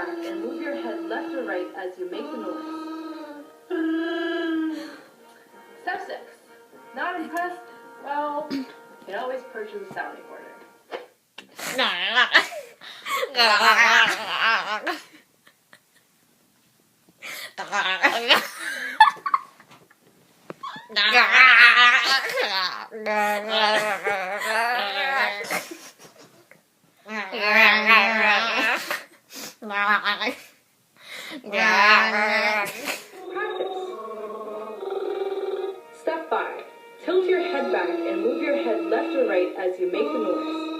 back and move your head left or right as you make the noise. Step 6. Not impressed? Well, you can always purchase a sound recorder. Step 5. Tilt your head back and move your head left or right as you make the noise.